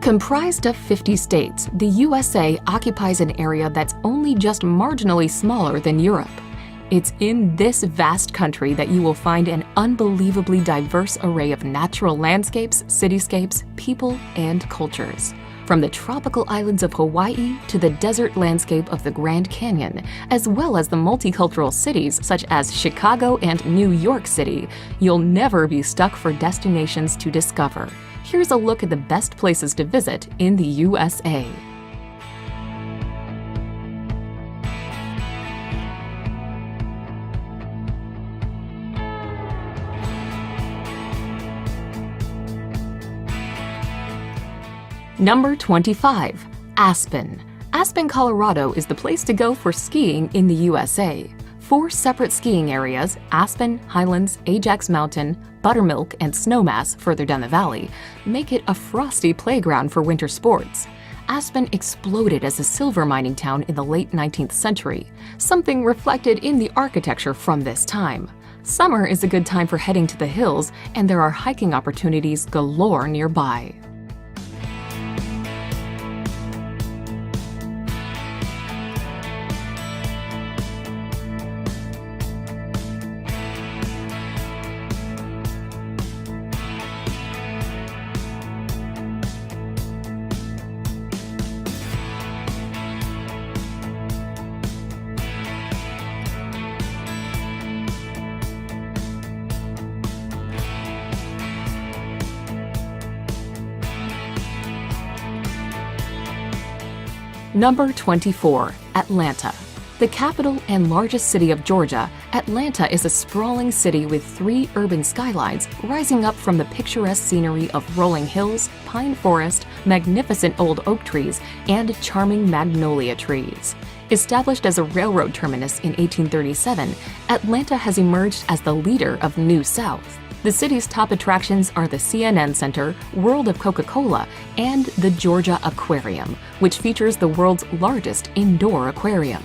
Comprised of 50 states, the USA occupies an area that's only just marginally smaller than Europe. It's in this vast country that you will find an unbelievably diverse array of natural landscapes, cityscapes, people, and cultures. From the tropical islands of Hawaii to the desert landscape of the Grand Canyon, as well as the multicultural cities such as Chicago and New York City, you'll never be stuck for destinations to discover. Here's a look at the best places to visit in the USA. Number 25. Aspen. Aspen, Colorado is the place to go for skiing in the USA. 4 separate skiing areas, Aspen, Highlands, Ajax Mountain, Buttermilk, and Snowmass further down the valley, make it a frosty playground for winter sports. Aspen exploded as a silver mining town in the late 19th century, something reflected in the architecture from this time. Summer is a good time for heading to the hills, and there are hiking opportunities galore nearby. Number 24. Atlanta. The capital and largest city of Georgia, Atlanta is a sprawling city with 3 urban skylines rising up from the picturesque scenery of rolling hills, pine forest, magnificent old oak trees, and charming magnolia trees. Established as a railroad terminus in 1837, Atlanta has emerged as the leader of New South. The city's top attractions are the CNN Center, World of Coca-Cola, and the Georgia Aquarium, which features the world's largest indoor aquarium.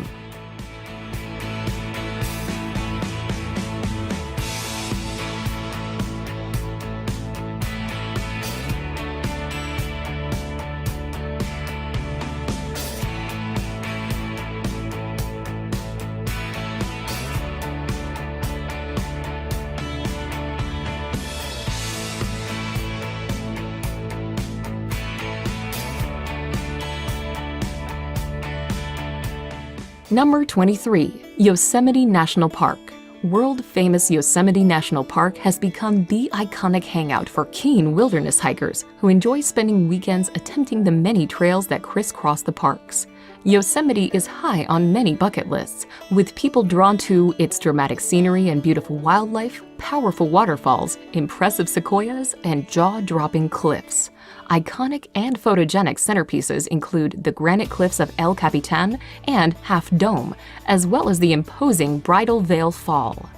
Number 23. Yosemite National Park. World-famous Yosemite National Park has become the iconic hangout for keen wilderness hikers who enjoy spending weekends attempting the many trails that crisscross the parks. Yosemite is high on many bucket lists, with people drawn to its dramatic scenery and beautiful wildlife, powerful waterfalls, impressive sequoias, and jaw-dropping cliffs. Iconic and photogenic centerpieces include the granite cliffs of El Capitan and Half Dome, as well as the imposing Bridal Veil Fall.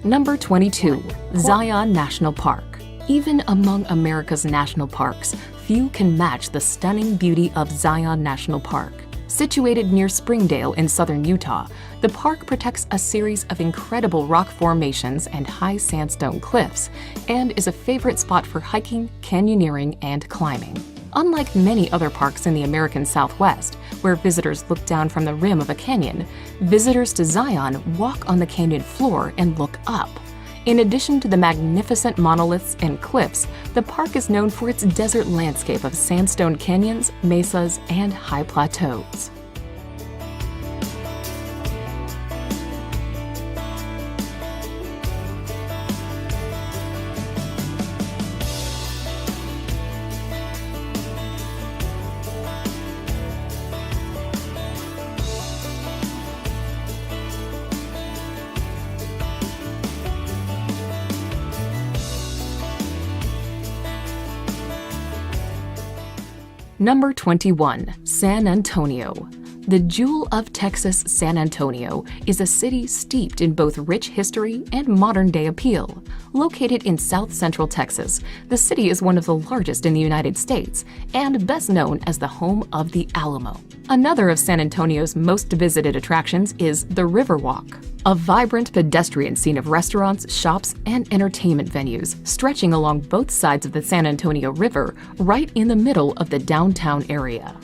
Number 22. Zion National Park. Even among America's national parks, few can match the stunning beauty of Zion National Park. Situated near Springdale in southern Utah, the park protects a series of incredible rock formations and high sandstone cliffs, and is a favorite spot for hiking, canyoneering, and climbing. Unlike many other parks in the American Southwest, where visitors look down from the rim of a canyon, visitors to Zion walk on the canyon floor and look up. In addition to the magnificent monoliths and cliffs, the park is known for its desert landscape of sandstone canyons, mesas, and high plateaus. Number 21. San Antonio. The jewel of Texas, San Antonio, is a city steeped in both rich history and modern-day appeal. Located in south-central Texas, the city is one of the largest in the United States and best known as the home of the Alamo. Another of San Antonio's most visited attractions is the Riverwalk, a vibrant pedestrian scene of restaurants, shops, and entertainment venues stretching along both sides of the San Antonio River right in the middle of the downtown area.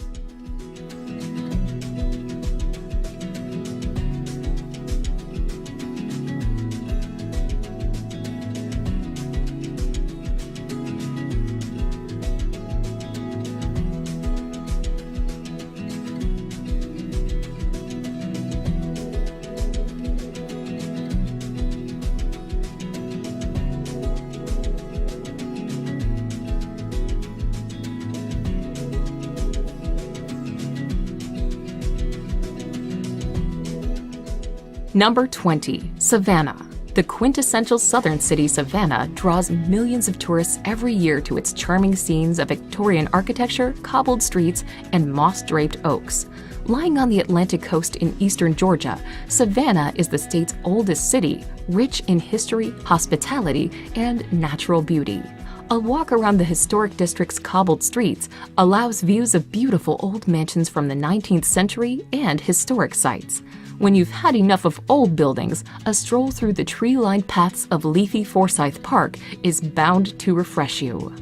Number 20. Savannah. The quintessential southern city Savannah draws millions of tourists every year to its charming scenes of Victorian architecture, cobbled streets, and moss-draped oaks. Lying on the Atlantic coast in eastern Georgia, Savannah is the state's oldest city, rich in history, hospitality, and natural beauty. A walk around the historic district's cobbled streets allows views of beautiful old mansions from the 19th century and historic sites. When you've had enough of old buildings, a stroll through the tree-lined paths of leafy Forsyth Park is bound to refresh you.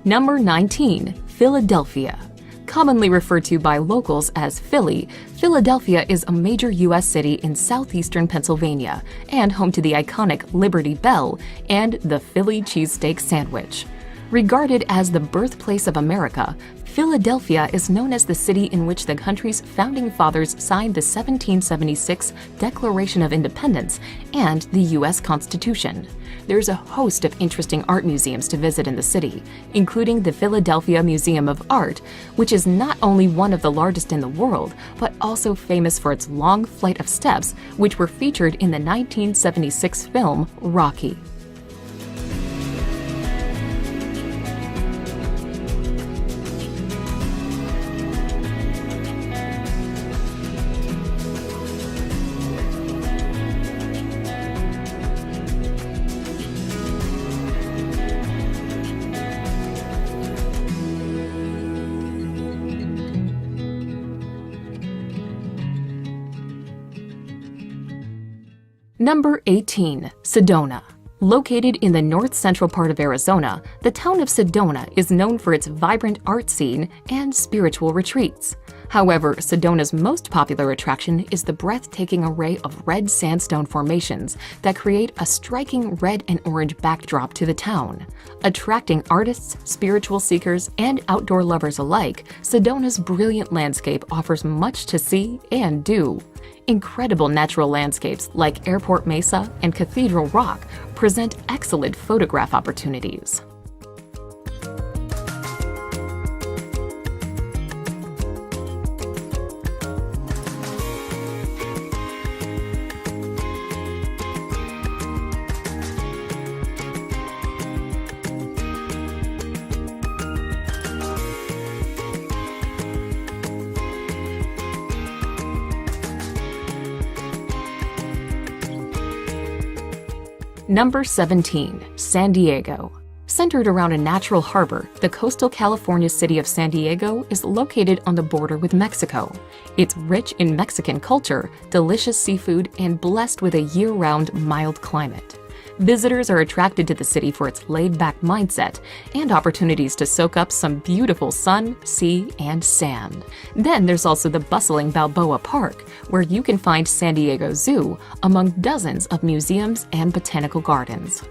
Number 19. Philadelphia. Commonly referred to by locals as Philly, Philadelphia is a major U.S. city in southeastern Pennsylvania and home to the iconic Liberty Bell and the Philly cheesesteak sandwich. Regarded as the birthplace of America, Philadelphia is known as the city in which the country's founding fathers signed the 1776 Declaration of Independence and the U.S. Constitution. There's a host of interesting art museums to visit in the city, including the Philadelphia Museum of Art, which is not only one of the largest in the world, but also famous for its long flight of steps, which were featured in the 1976 film Rocky. Number 18. Sedona. Located in the north-central part of Arizona, the town of Sedona is known for its vibrant art scene and spiritual retreats. However, Sedona's most popular attraction is the breathtaking array of red sandstone formations that create a striking red and orange backdrop to the town. Attracting artists, spiritual seekers, and outdoor lovers alike, Sedona's brilliant landscape offers much to see and do. Incredible natural landscapes like Airport Mesa and Cathedral Rock present excellent photograph opportunities. Number 17. San Diego. Centered around a natural harbor, the coastal California city of San Diego is located on the border with Mexico. It's rich in Mexican culture, delicious seafood, and blessed with a year-round mild climate. Visitors are attracted to the city for its laid-back mindset and opportunities to soak up some beautiful sun, sea, and sand. Then there's also the bustling Balboa Park, where you can find San Diego Zoo among dozens of museums and botanical gardens.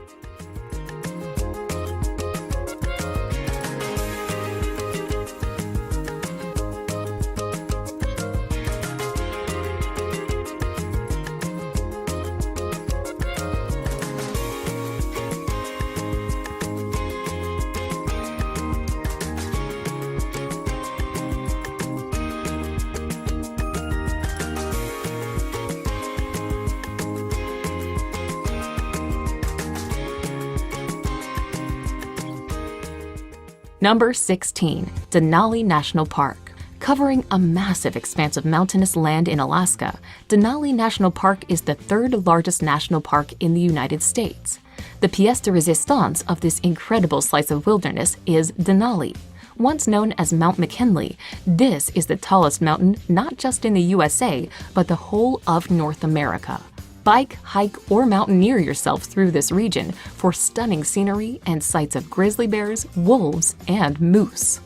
Number 16. Denali National Park. Covering a massive expanse of mountainous land in Alaska, Denali National Park is the third largest national park in the United States. The pièce de résistance of this incredible slice of wilderness is Denali. Once known as Mount McKinley, this is the tallest mountain not just in the USA, but the whole of North America. Bike, hike, or mountaineer yourself through this region for stunning scenery and sights of grizzly bears, wolves, and moose.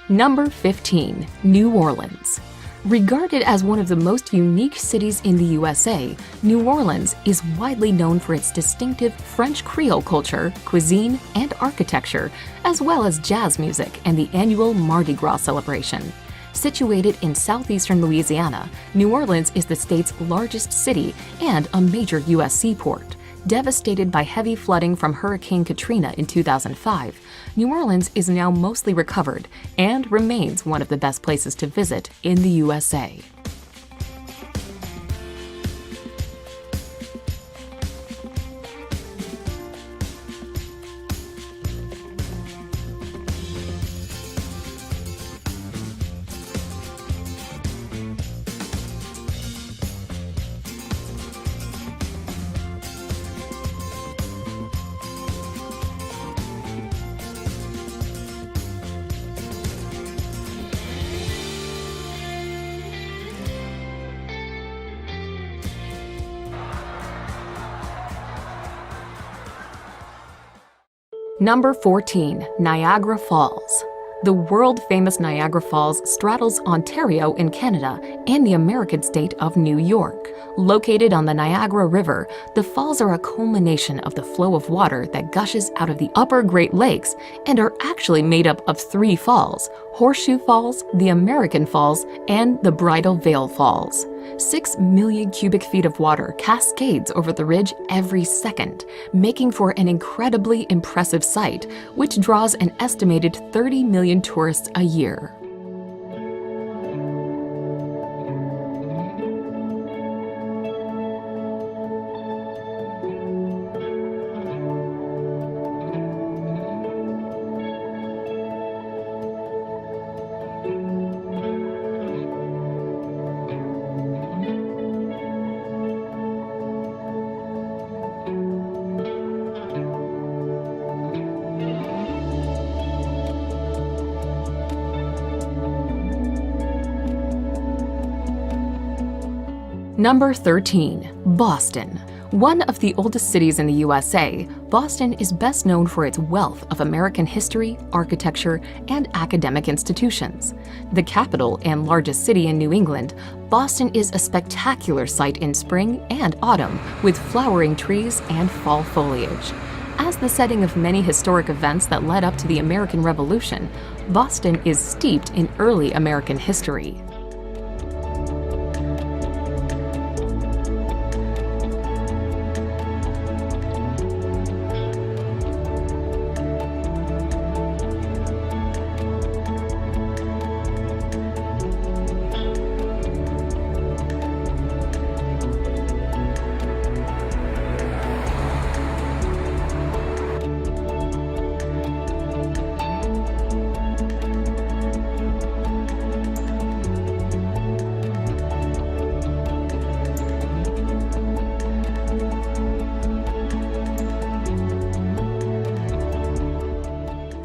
Number 15. New Orleans. Regarded as one of the most unique cities in the USA, New Orleans is widely known for its distinctive French Creole culture, cuisine, and architecture, as well as jazz music and the annual Mardi Gras celebration. Situated in southeastern Louisiana, New Orleans is the state's largest city and a major U.S. seaport. Devastated by heavy flooding from Hurricane Katrina in 2005, New Orleans is now mostly recovered and remains one of the best places to visit in the USA. Number 14. Niagara Falls. The world-famous Niagara Falls straddles Ontario in Canada and the American state of New York. Located on the Niagara River, the falls are a culmination of the flow of water that gushes out of the upper Great Lakes and are actually made up of 3 falls: Horseshoe Falls, the American Falls, and the Bridal Veil Falls. 6 million cubic feet of water cascades over the ridge every second, making for an incredibly impressive sight, which draws an estimated 30 million tourists a year. Number 13. Boston. One of the oldest cities in the USA, Boston is best known for its wealth of American history, architecture, and academic institutions. The capital and largest city in New England, Boston is a spectacular sight in spring and autumn with flowering trees and fall foliage. As the setting of many historic events that led up to the American Revolution, Boston is steeped in early American history.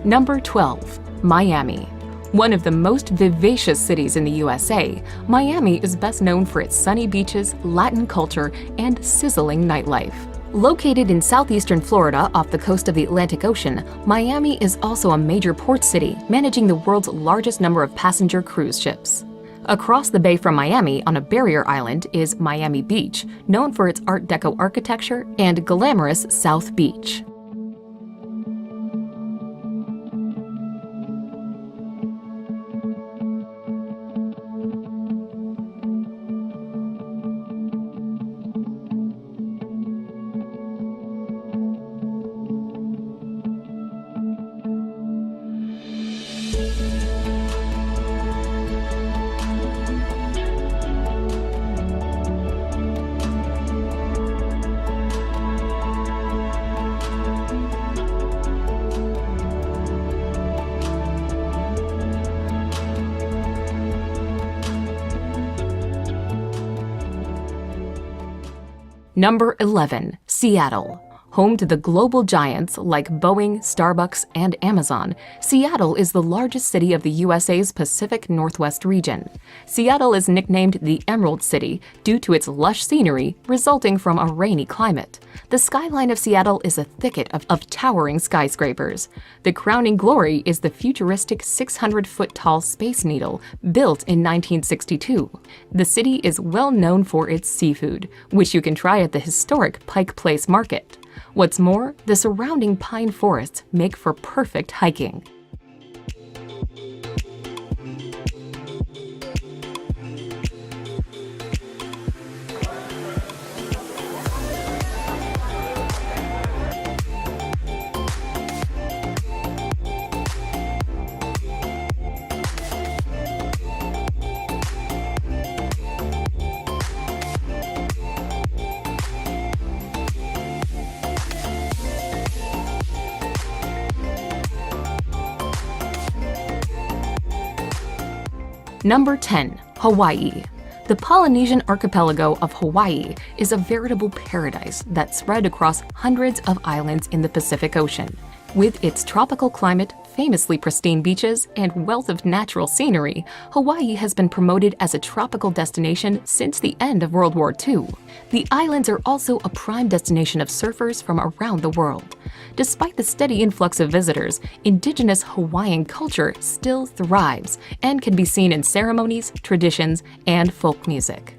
Number 12. Miami. One of the most vivacious cities in the USA, Miami is best known for its sunny beaches, Latin culture, and sizzling nightlife. Located in southeastern Florida off the coast of the Atlantic Ocean, Miami is also a major port city, managing the world's largest number of passenger cruise ships. Across the bay from Miami on a barrier island is Miami Beach, known for its Art Deco architecture, and glamorous South Beach. Number 11. Seattle. Home to the global giants like Boeing, Starbucks, and Amazon, Seattle is the largest city of the USA's Pacific Northwest region. Seattle is nicknamed the Emerald City due to its lush scenery resulting from a rainy climate. The skyline of Seattle is a thicket of towering skyscrapers. The crowning glory is the futuristic 600-foot-tall Space Needle, built in 1962. The city is well known for its seafood, which you can try at the historic Pike Place Market. What's more, the surrounding pine forests make for perfect hiking. Number 10. Hawaii. The Polynesian archipelago of Hawaii is a veritable paradise that's spread across hundreds of islands in the Pacific Ocean. With its tropical climate, famously pristine beaches, and wealth of natural scenery, Hawaii has been promoted as a tropical destination since the end of World War II. The islands are also a prime destination of surfers from around the world. Despite the steady influx of visitors, indigenous Hawaiian culture still thrives and can be seen in ceremonies, traditions, and folk music.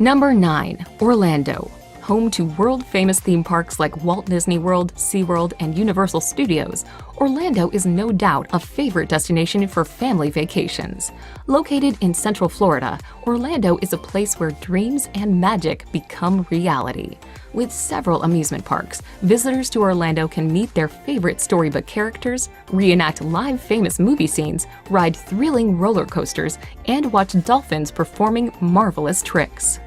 Number 9. Orlando. Home to world-famous theme parks like Walt Disney World, SeaWorld, and Universal Studios, Orlando is no doubt a favorite destination for family vacations. Located in Central Florida, Orlando is a place where dreams and magic become reality. With several amusement parks, visitors to Orlando can meet their favorite storybook characters, reenact live famous movie scenes, ride thrilling roller coasters, and watch dolphins performing marvelous tricks.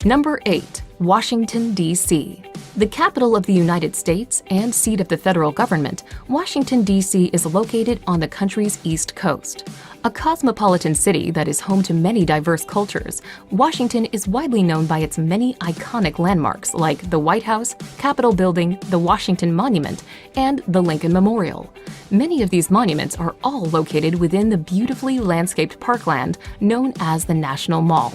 Number 8. Washington, D.C. The capital of the United States and seat of the federal government, Washington, D.C. is located on the country's East Coast. A cosmopolitan city that is home to many diverse cultures, Washington is widely known by its many iconic landmarks like the White House, Capitol Building, the Washington Monument, and the Lincoln Memorial. Many of these monuments are all located within the beautifully landscaped parkland known as the National Mall.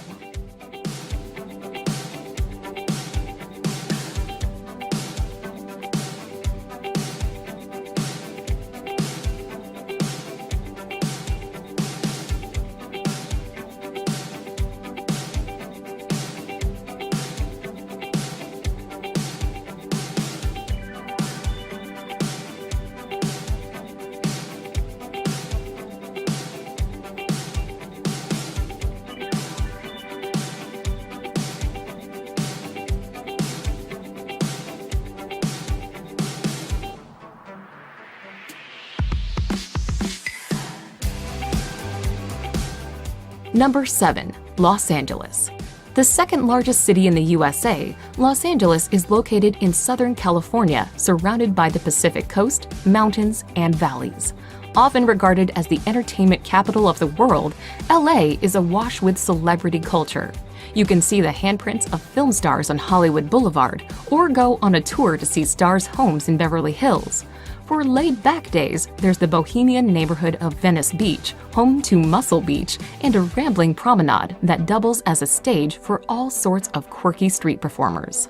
Number 7. Los Angeles. The second largest city in the USA, Los Angeles is located in Southern California, surrounded by the Pacific Coast, mountains, and valleys. Often regarded as the entertainment capital of the world, LA is awash with celebrity culture. You can see the handprints of film stars on Hollywood Boulevard, or go on a tour to see stars' homes in Beverly Hills. For laid-back days, there's the bohemian neighborhood of Venice Beach, home to Muscle Beach, and a rambling promenade that doubles as a stage for all sorts of quirky street performers.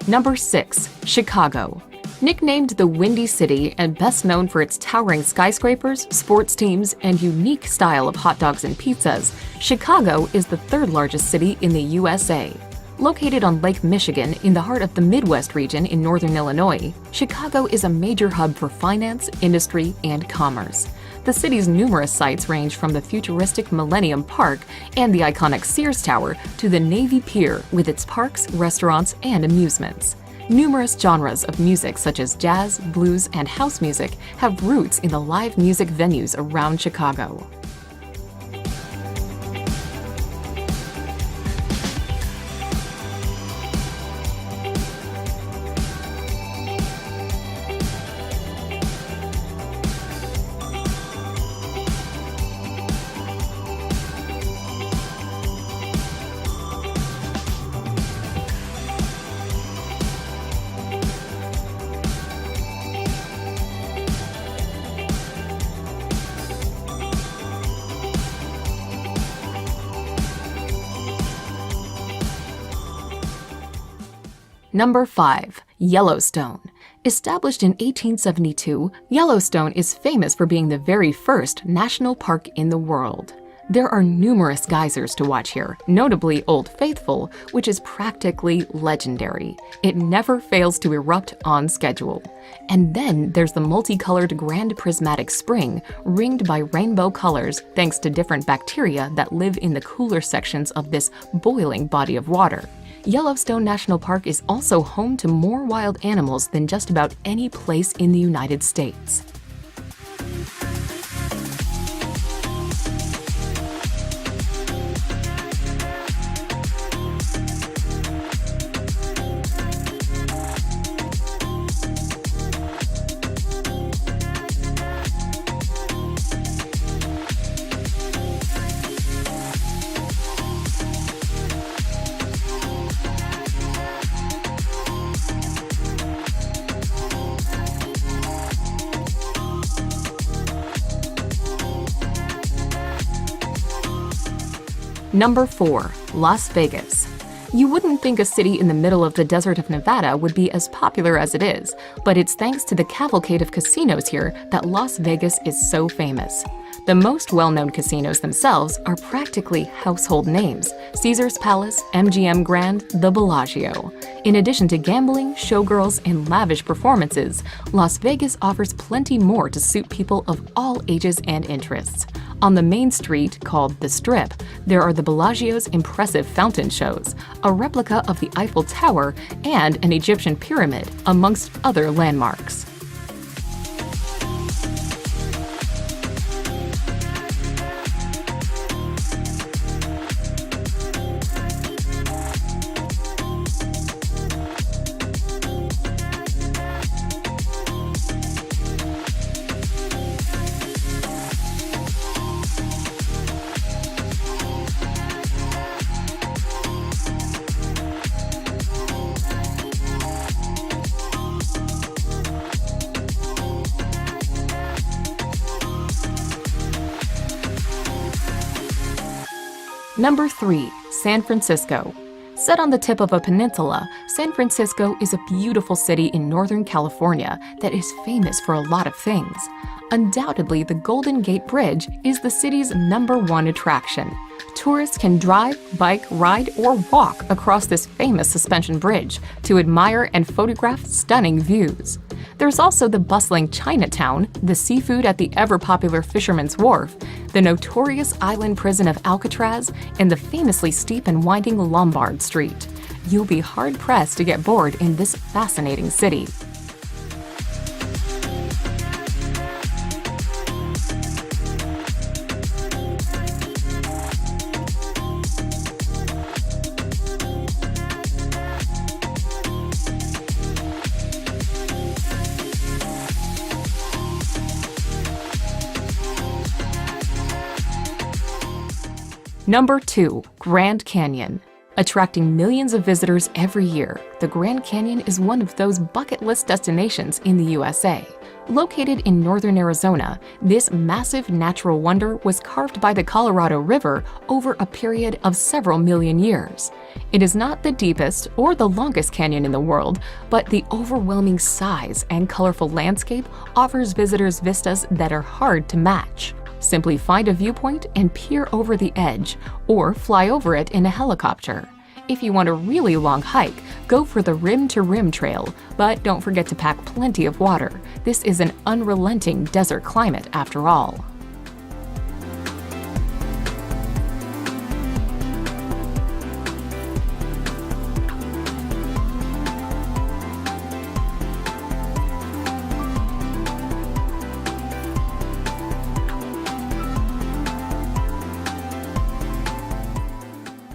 Number 6. Chicago. Nicknamed the Windy City and best known for its towering skyscrapers, sports teams, and unique style of hot dogs and pizzas, Chicago is the third largest city in the USA. Located on Lake Michigan in the heart of the Midwest region in northern Illinois, Chicago is a major hub for finance, industry, and commerce. The city's numerous sites range from the futuristic Millennium Park and the iconic Sears Tower to the Navy Pier with its parks, restaurants, and amusements. Numerous genres of music such as jazz, blues, and house music have roots in the live music venues around Chicago. Number 5. Yellowstone. Established in 1872, Yellowstone is famous for being the very first national park in the world. There are numerous geysers to watch here, notably Old Faithful, which is practically legendary. It never fails to erupt on schedule. And then there's the multicolored Grand Prismatic Spring, ringed by rainbow colors thanks to different bacteria that live in the cooler sections of this boiling body of water. Yellowstone National Park is also home to more wild animals than just about any place in the United States. Number 4. Las Vegas. You wouldn't think a city in the middle of the desert of Nevada would be as popular as it is, but it's thanks to the cavalcade of casinos here that Las Vegas is so famous. The most well-known casinos themselves are practically household names: Caesar's Palace, MGM Grand, the Bellagio. In addition to gambling, showgirls, and lavish performances, Las Vegas offers plenty more to suit people of all ages and interests. On the main street, called the Strip, there are the Bellagio's impressive fountain shows, a replica of the Eiffel Tower, and an Egyptian pyramid, amongst other landmarks. Number 3. San Francisco. Set on the tip of a peninsula, San Francisco is a beautiful city in Northern California that is famous for a lot of things. Undoubtedly, the Golden Gate Bridge is the city's #1 attraction. Tourists can drive, bike, ride, or walk across this famous suspension bridge to admire and photograph stunning views. There's also the bustling Chinatown, the seafood at the ever-popular Fisherman's Wharf, the notorious island prison of Alcatraz, and the famously steep and winding Lombard Street. You'll be hard-pressed to get bored in this fascinating city. Number 2. Grand Canyon. Attracting millions of visitors every year, the Grand Canyon is one of those bucket list destinations in the USA. Located in northern Arizona, this massive natural wonder was carved by the Colorado River over a period of several million years. It is not the deepest or the longest canyon in the world, but the overwhelming size and colorful landscape offers visitors vistas that are hard to match. Simply find a viewpoint and peer over the edge, or fly over it in a helicopter. If you want a really long hike, go for the rim-to-rim trail, but don't forget to pack plenty of water. This is an unrelenting desert climate after all.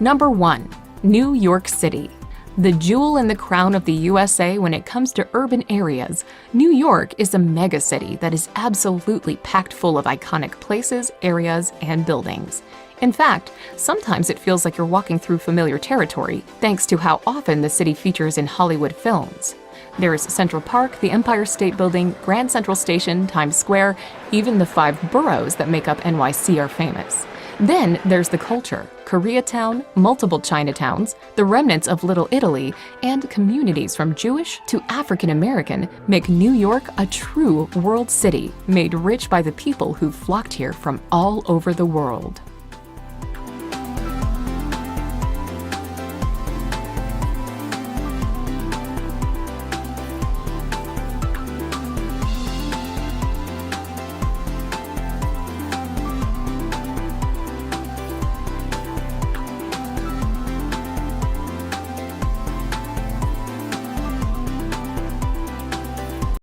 Number 1. New York City. The jewel in the crown of the USA when it comes to urban areas, New York is a megacity that is absolutely packed full of iconic places, areas, and buildings. In fact, sometimes it feels like you're walking through familiar territory, thanks to how often the city features in Hollywood films. There's Central Park, the Empire State Building, Grand Central Station, Times Square, even the 5 boroughs that make up NYC are famous. Then there's the culture. Koreatown, multiple Chinatowns, the remnants of Little Italy, and communities from Jewish to African American make New York a true world city, made rich by the people who flocked here from all over the world.